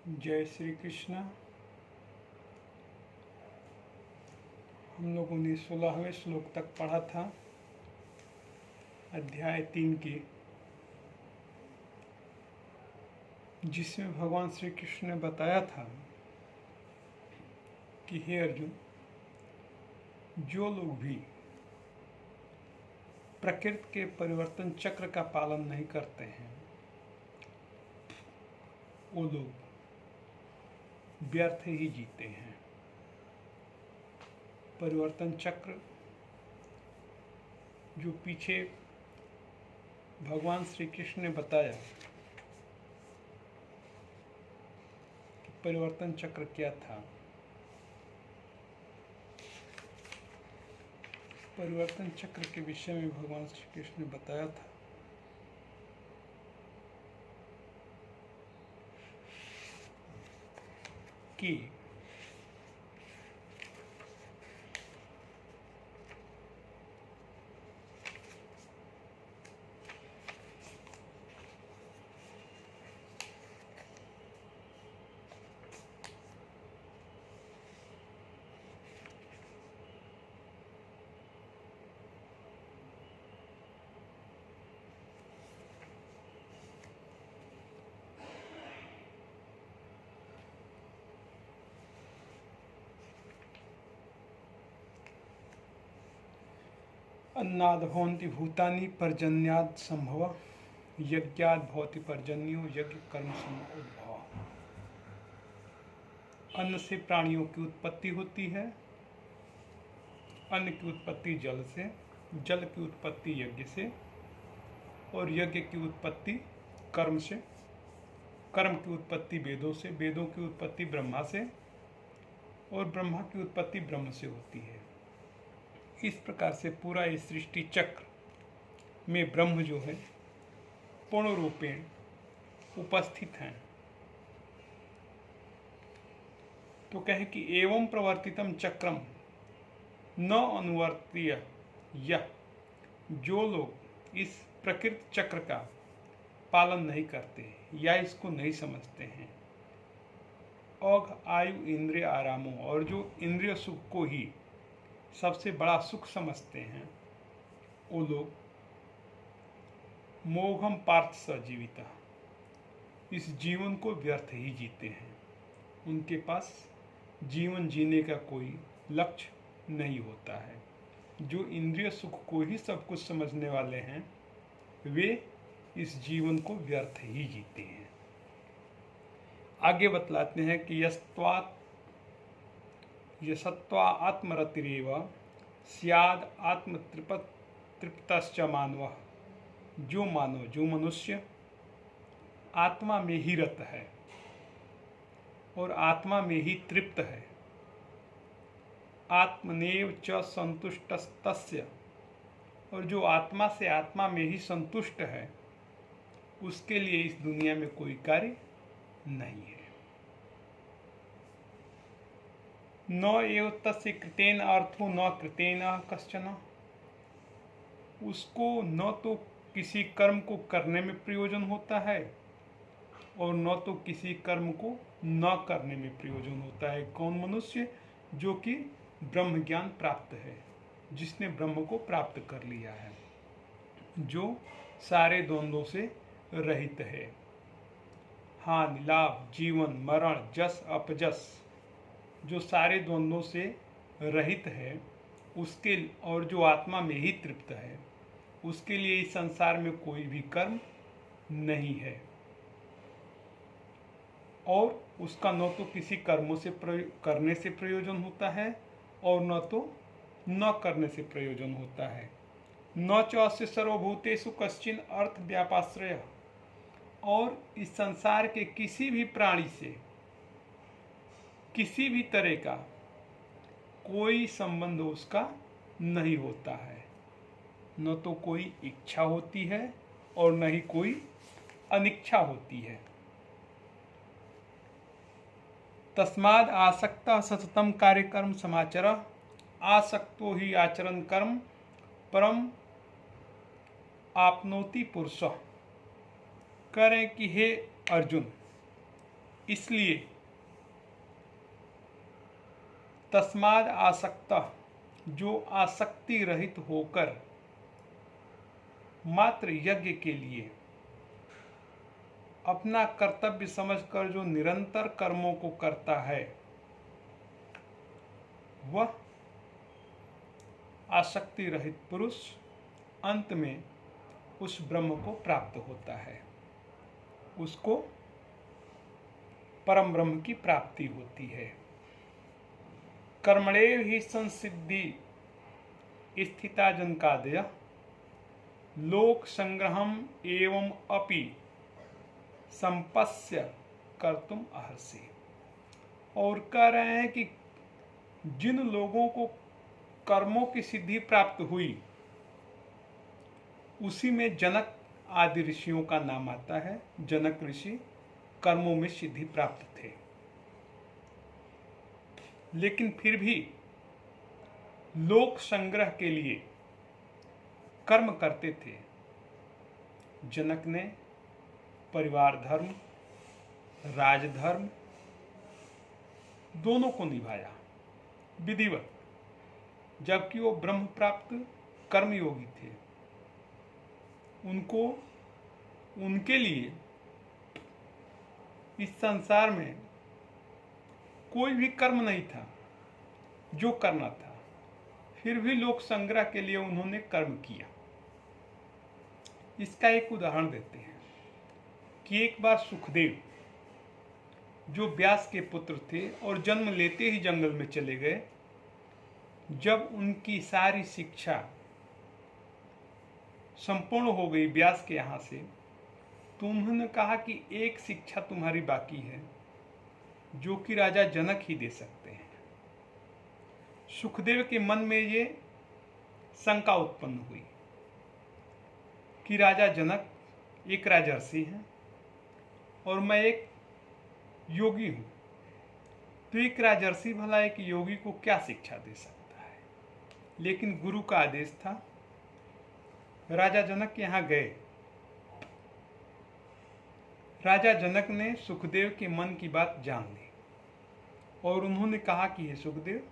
जय श्री कृष्ण। हम लोगों ने 16वें श्लोक तक पढ़ा था अध्याय 3 के, जिसमें भगवान श्री कृष्ण ने बताया था कि हे अर्जुन, जो लोग भी प्रकृति के परिवर्तन चक्र का पालन नहीं करते हैं वो लोग व्यर्थ ही जीते हैं। परिवर्तन चक्र जो पीछे भगवान श्री कृष्ण ने बताया कि परिवर्तन चक्र क्या था। परिवर्तन चक्र के विषय में भगवान श्री कृष्ण ने बताया था कि अन्नाद भवन्ति भूतानि पर्जन्याद संभव, यज्ञाद भवति पर्जन्यो यज्ञ कर्म समुद्भव। अन्न से प्राणियों की उत्पत्ति होती है, अन्न की उत्पत्ति जल से, जल की उत्पत्ति यज्ञ से, और यज्ञ की उत्पत्ति कर्म से, कर्म की उत्पत्ति वेदों से, वेदों की उत्पत्ति ब्रह्मा से, और ब्रह्मा की उत्पत्ति ब्रह्म से होती है। इस प्रकार से पूरा इस सृष्टि चक्र में ब्रह्म जो है पूर्ण रूपेण उपस्थित हैं। तो कहे कि एवं प्रवर्तितम चक्रम न अनुवर्त्य यह, जो लोग इस प्रकृति चक्र का पालन नहीं करते या इसको नहीं समझते हैं, औघ आयु इंद्रिय आरामों, और जो इंद्रिय सुख को ही सबसे बड़ा सुख समझते हैं, वो लोग मोघम पार्थ सजीविता, इस जीवन को व्यर्थ ही जीते हैं। उनके पास जीवन जीने का कोई लक्ष्य नहीं होता है। जो इंद्रिय सुख को ही सब कुछ समझने वाले हैं, वे इस जीवन को व्यर्थ ही जीते हैं। आगे बतलाते हैं कि यसत्वा आत्मरतिरेव स्याद आत्मतृप्तश्च मानवः, जो मनुष्य आत्मा में ही रत है और आत्मा में ही तृप्त है, आत्मनेव च संतुष्टस्तस्य, और जो आत्मा से आत्मा में ही संतुष्ट है, उसके लिए इस दुनिया में कोई कार्य नहीं है। न एव तस्य कृतेन अर्थो न कृतेन कश्चन, उसको न तो किसी कर्म को करने में प्रयोजन होता है और न तो किसी कर्म को न करने में प्रयोजन होता है। कौन मनुष्य? जो कि ब्रह्म ज्ञान प्राप्त है, जिसने ब्रह्म को प्राप्त कर लिया है, जो सारे द्वंद्वों से रहित है। हानि लाभ जीवन मरण जस अपजस, जो सारे द्वंद्वों से रहित है उसके, और जो आत्मा में ही तृप्त है, उसके लिए इस संसार में कोई भी कर्म नहीं है, और उसका न तो किसी कर्मों से करने से प्रयोजन होता है और न तो न करने से प्रयोजन होता है। न च अस्य सर्वभूतेषु कश्चिन अर्थ व्यापाश्रय, और इस संसार के किसी भी प्राणी से किसी भी तरह का कोई संबंध उसका नहीं होता है। न तो कोई इच्छा होती है और न ही कोई अनिच्छा होती है। तस्माद् आसक्तः सततं कार्यकर्म समाचरः, आसक्तो ही आचरण कर्म परम आपनोति पुरुषः। करें कि हे अर्जुन, इसलिए तस्माद् आसक्तः, जो आसक्ति रहित होकर मात्र यज्ञ के लिए अपना कर्तव्य समझकर जो निरंतर कर्मों को करता है, वह आसक्ति रहित पुरुष अंत में उस ब्रह्म को प्राप्त होता है, उसको परम ब्रह्म की प्राप्ति होती है। कर्मणेव ही संसिद्धि स्थिता जनकादय लोक संग्रहम एवं अपि संपस्य कर्तुम अर्हसि। और कह रहे हैं कि जिन लोगों को कर्मों की सिद्धि प्राप्त हुई, उसी में जनक आदि ऋषियों का नाम आता है। जनक ऋषि कर्मों में सिद्धि प्राप्त थे, लेकिन फिर भी लोक संग्रह के लिए कर्म करते थे। जनक ने परिवार धर्म, राजधर्म दोनों को निभाया विधिवत, जबकि वो ब्रह्म प्राप्त कर्मयोगी थे। उनके लिए इस संसार में कोई भी कर्म नहीं था जो करना था, फिर भी लोक संग्रह के लिए उन्होंने कर्म किया। इसका एक उदाहरण देते हैं कि एक बार सुखदेव, जो व्यास के पुत्र थे और जन्म लेते ही जंगल में चले गए, जब उनकी सारी शिक्षा संपूर्ण हो गई व्यास के यहाँ से, तो उन्होंने कहा कि एक शिक्षा तुम्हारी बाकी है, जो कि राजा जनक ही दे सकते हैं। सुखदेव के मन में ये शंका उत्पन्न हुई कि राजा जनक एक राजर्षि हैं और मैं एक योगी हूँ, तो एक राजर्षि भला एक योगी को क्या शिक्षा दे सकता है। लेकिन गुरु का आदेश था। राजा जनक के यहाँ गए। राजा जनक ने सुखदेव के मन की बात जान ली और उन्होंने कहा कि हे सुखदेव,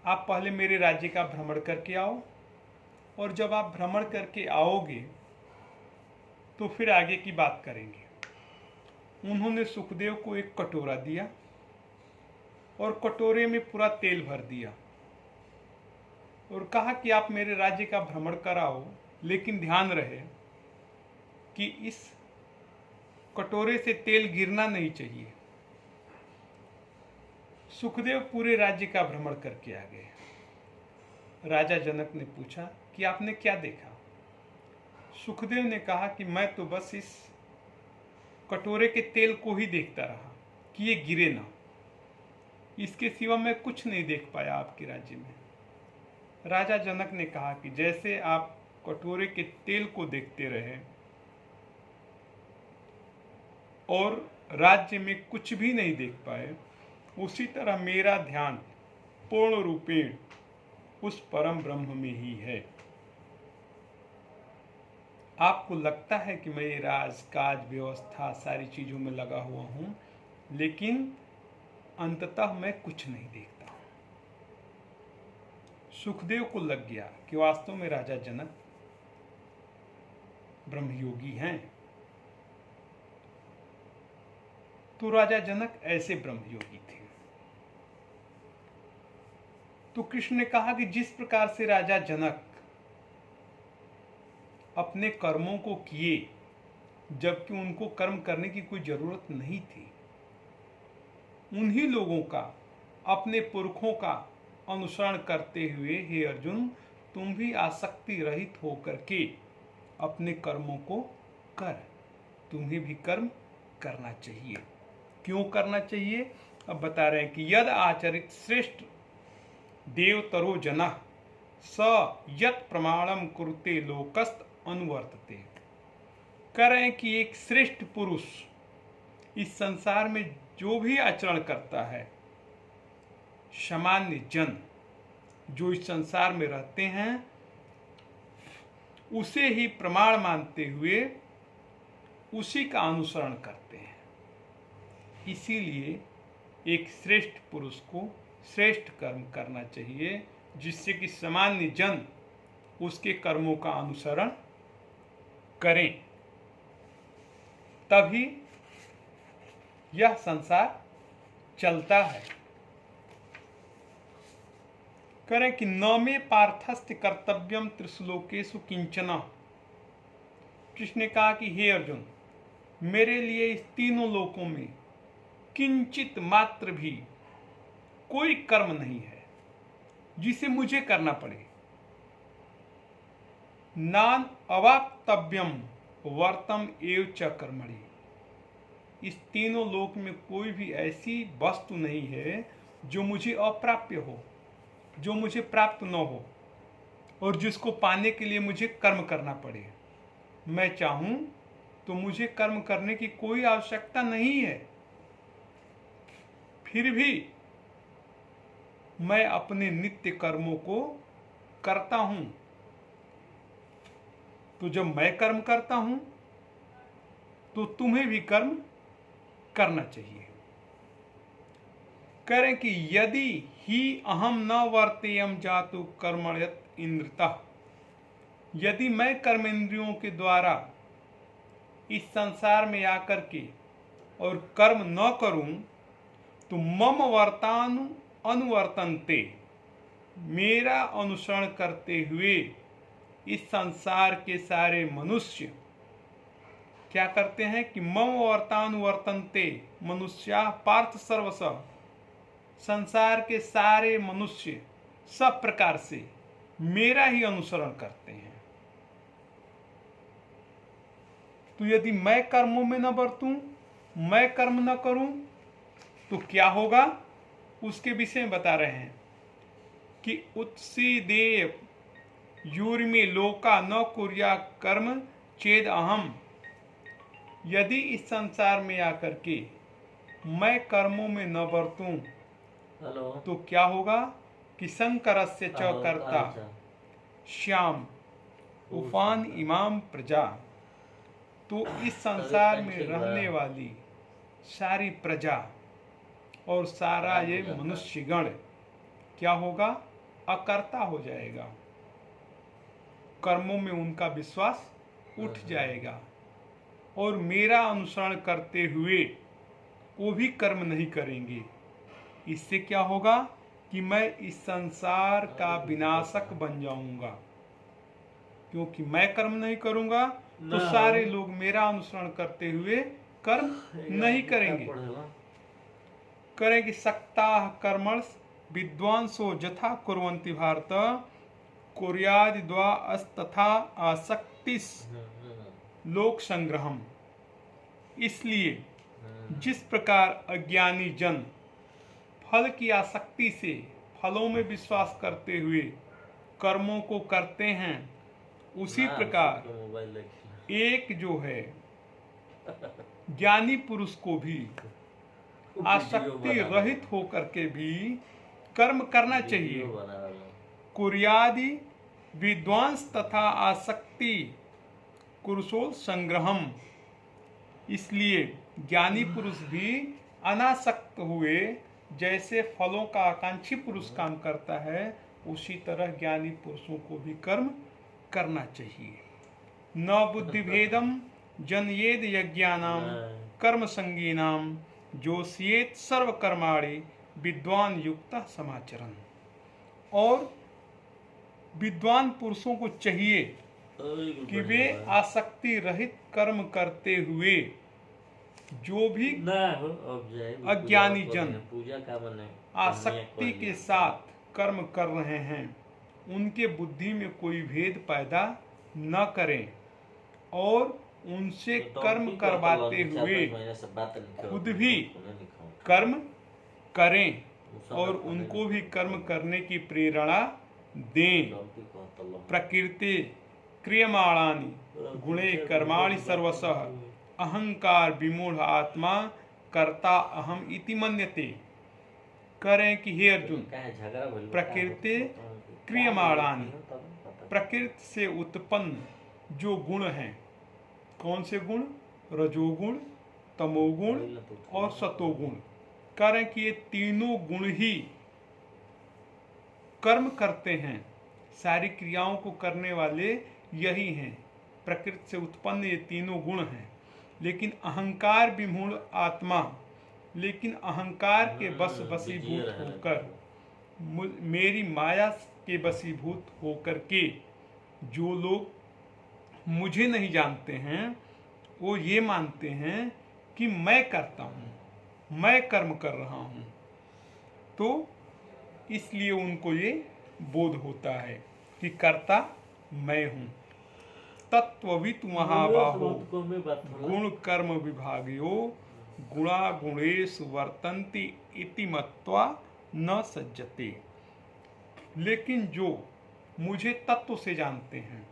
आप पहले मेरे राज्य का भ्रमण करके आओ, और जब आप भ्रमण करके आओगे तो फिर आगे की बात करेंगे। उन्होंने सुखदेव को एक कटोरा दिया और कटोरे में पूरा तेल भर दिया और कहा कि आप मेरे राज्य का भ्रमण कराओ, लेकिन ध्यान रहे कि इस कटोरे से तेल गिरना नहीं चाहिए। सुखदेव पूरे राज्य का भ्रमण करके आ गए। राजा जनक ने पूछा कि आपने क्या देखा। सुखदेव ने कहा कि मैं तो बस इस कटोरे के तेल को ही देखता रहा कि ये गिरे ना, इसके सिवा मैं कुछ नहीं देख पाया आपके राज्य में। राजा जनक ने कहा कि जैसे आप कटोरे के तेल को देखते रहे और राज्य में कुछ भी नहीं देख पाए, उसी तरह मेरा ध्यान पूर्ण रूपेण उस परम ब्रह्म में ही है। आपको लगता है कि मैं राजकाज व्यवस्था सारी चीजों में लगा हुआ हूं, लेकिन अंततः मैं कुछ नहीं देखता हूं। सुखदेव को लग गया कि वास्तव में राजा जनक ब्रह्मयोगी हैं। तो राजा जनक ऐसे ब्रह्मयोगी थे। तो कृष्ण ने कहा कि जिस प्रकार से राजा जनक अपने कर्मों को किए, जबकि उनको कर्म करने की कोई जरूरत नहीं थी, उन्हीं लोगों का, अपने पुरखों का अनुसरण करते हुए हे अर्जुन, तुम भी आसक्ति रहित होकर के अपने कर्मों को कर। तुम्हें भी कर्म करना चाहिए। क्यों करना चाहिए? अब बता रहे हैं कि यद आचरित श्रेष्ठ देवतरो जना स यत प्रमाणम कुरुते लोकस्त अनुवर्तते। कह रहे हैं कि एक श्रेष्ठ पुरुष इस संसार में जो भी आचरण करता है, सामान्य जन जो इस संसार में रहते हैं, उसे ही प्रमाण मानते हुए उसी का अनुसरण करते हैं। इसीलिए एक श्रेष्ठ पुरुष को श्रेष्ठ कर्म करना चाहिए, जिससे कि सामान्य जन उसके कर्मों का अनुसरण करें, तभी यह संसार चलता है। करें कि न मे पार्थस्थ कर्तव्यम त्रिश्लोकेषु किंचन। कृष्ण ने कहा कि हे अर्जुन, मेरे लिए इस तीनों लोकों में किंचित मात्र भी कोई कर्म नहीं है जिसे मुझे करना पड़े। नान अवाप्तव्यम वर्तम एव च कर्मणि। इस तीनों लोक में कोई भी ऐसी वस्तु नहीं है जो मुझे अप्राप्य हो, जो मुझे प्राप्त न हो और जिसको पाने के लिए मुझे कर्म करना पड़े। मैं चाहूं तो मुझे कर्म करने की कोई आवश्यकता नहीं है, फिर भी मैं अपने नित्य कर्मों को करता हूं। तो जब मैं कर्म करता हूं तो तुम्हें भी कर्म करना चाहिए। करें कि यदि ही अहम न वर्तेयम जातु कर्मण्यत इंद्रतः। यदि मैं कर्मेंद्रियों के द्वारा इस संसार में आकर के और कर्म न करूं तो मम वर्तानु अनुवर्तन्ते, मेरा अनुसरण करते हुए इस संसार के सारे मनुष्य क्या करते हैं कि मम वर्तानुवर्तन्ते मनुष्या पार्थ सर्वसः। संसार के सारे मनुष्य सब प्रकार से मेरा ही अनुसरण करते हैं। तो यदि मैं कर्मों में न बरतूं, मैं कर्म न करूं तो क्या होगा, उसके विषय में बता रहे हैं कि उत्सीदेव यूर्मि लोका न कुर्या कर्म चेद अहम। यदि इस संसार में आकर के मैं कर्मों में न बरतूं तो क्या होगा कि शंकरस्य च कर्ता श्याम उफान इमाम प्रजा। तो इस संसार में रहने वाली सारी प्रजा और सारा ये मनुष्यगण क्या होगा, अकर्ता हो जाएगा। कर्मों में उनका विश्वास उठ जाएगा और मेरा अनुसरण करते हुए वो भी कर्म नहीं करेंगे। इससे क्या होगा कि मैं इस संसार का विनाशक बन जाऊंगा, क्योंकि मैं कर्म नहीं करूंगा तो सारे लोग मेरा अनुसरण करते हुए कर्म नहीं करेंगे। करेंगे सक्ता कर्मणस विद्वांसो जथा कुर्वन्ति भारत कुर्यादि द्वा अस्तथा आसक्तिस लोक संग्रहम। इसलिए जिस प्रकार अज्ञानी जन फल की आसक्ति से फलों में विश्वास करते हुए कर्मों को करते हैं, उसी प्रकार एक जो है ज्ञानी पुरुष को भी आसक्ति रहित होकर के भी कर्म करना चाहिए। कुर्यादि विद्वांस तथा आसक्ति कुरुषो संग्रहम। इसलिए ज्ञानी पुरुष भी अनासक्त हुए जैसे फलों का आकांक्षी पुरुष काम करता है, उसी तरह ज्ञानी पुरुषों को भी कर्म करना चाहिए। न बुद्धि भेदम जनयेद यज्ञानाम कर्म संगीनाम जोशियेत सर्व कर्माणि विद्वान युक्त समाचरण। और विद्वान पुरुषों को चाहिए कि वे आसक्ति रहित कर्म करते हुए जो भी अज्ञानी जन आसक्ति के साथ कर्म कर रहे हैं उनके बुद्धि में कोई भेद पैदा न करें और उनसे कर्म करवाते हुए खुद भी कर्म करें और उनको भी कर्म करने की प्रेरणा दें। प्रकृति क्रियमाणानि गुणे कर्माणि सर्वशः अहंकार विमूढ़ आत्मा कर्ता अहम इति मन्यते। करें कि हे अर्जुन, प्रकृति क्रियमाणानि, प्रकृति से उत्पन्न जो गुण हैं, कौन से गुण, रजोगुण तमोगुण और सतोगुण। कारण कि ये तीनों गुण ही कर्म करते हैं, सारी क्रियाओं को करने वाले यही हैं। प्रकृति से उत्पन्न ये तीनों गुण हैं। लेकिन अहंकार विमूढ़ आत्मा, लेकिन अहंकार के वशीभूत होकर, मेरी माया के वशीभूत होकर के जो लोग मुझे नहीं जानते हैं, वो ये मानते हैं कि मैं करता हूँ, मैं कर्म कर रहा हूँ। तो इसलिए उनको ये बोध होता है कि कर्ता मैं हूँ। तत्ववित महाबाहो गुण कर्म विभागयो गुणा गुणेषु वर्तन्ति इति मत्वा न सज्जते। लेकिन जो मुझे तत्व से जानते हैं,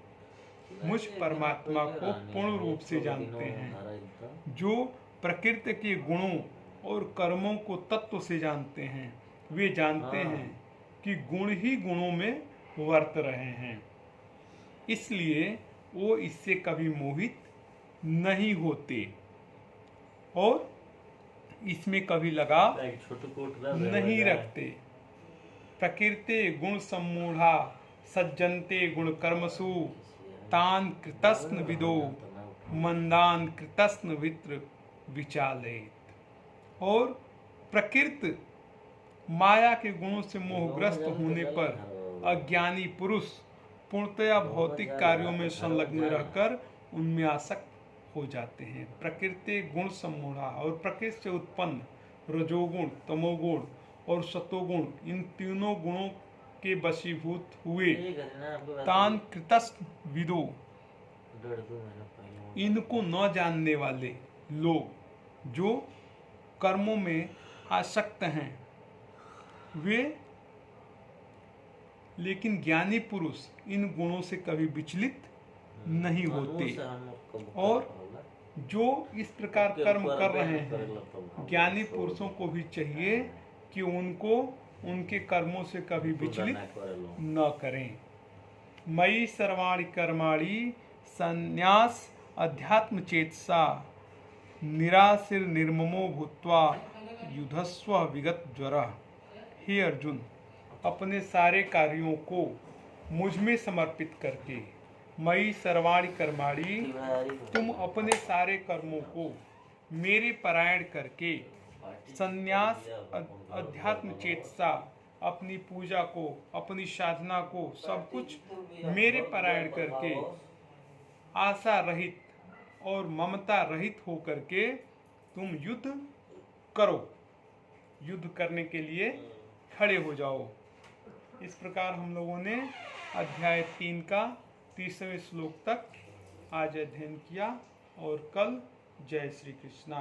मुझ परमात्मा को पूर्ण रूप से जानते हैं, जो प्रकृति के गुणों और कर्मों को तत्व से जानते हैं, वे जानते हैं कि गुण ही गुणों में वर्त रहे हैं। इसलिए वो इससे कभी मोहित नहीं होते और इसमें कभी लगाव नहीं रखते। प्रकृति गुण सम्मूढ़ा सज्जन्ते गुण कर्मसु तान कृतस्न विदो मंदान कृतस्न वित्र विचालयेत। और प्रकृति माया के गुणों से मोहग्रस्त होने पर अज्ञानी पुरुष पूर्णतया भौतिक कार्यों में संलग्न रहकर उनमें आसक्त हो जाते हैं। प्रकृति गुण सम्मूढ़ा, और प्रकृति से उत्पन्न रजोगुण, तमोगुण और सतोगुण, इन तीनों गुणों के वशीभूत हुए तान कृतस्थ विदो, इनको न जानने वाले लोग जो कर्मों में आसक्त हैं, वे लेकिन ज्ञानी पुरुष इन गुणों से कभी विचलित नहीं होते। और जो इस प्रकार कर्म कर रहे हैं, ज्ञानी पुरुषों को भी चाहिए कि उनको उनके कर्मों से कभी विचलित न करें। मयि सर्वाणि कर्माणि संन्यास अध्यात्म चेतसा निराशिर निर्ममो भूत्वा युधस्व विगत ज्वरा। हे अर्जुन, अपने सारे कार्यों को मुझ में समर्पित करके, मयि सर्वाणि कर्माणि, तुम अपने सारे कर्मों को मेरे परायण करके, संन्यास अध्यात्म चेतसा, अपनी पूजा को, अपनी साधना को, सब कुछ मेरे परायण करके, आशा रहित और ममता रहित होकर के तुम युद्ध करो, युद्ध करने के लिए खड़े हो जाओ। इस प्रकार हम लोगों ने अध्याय 3 का 30वें श्लोक तक आज अध्ययन किया। और कल जय श्री कृष्णा।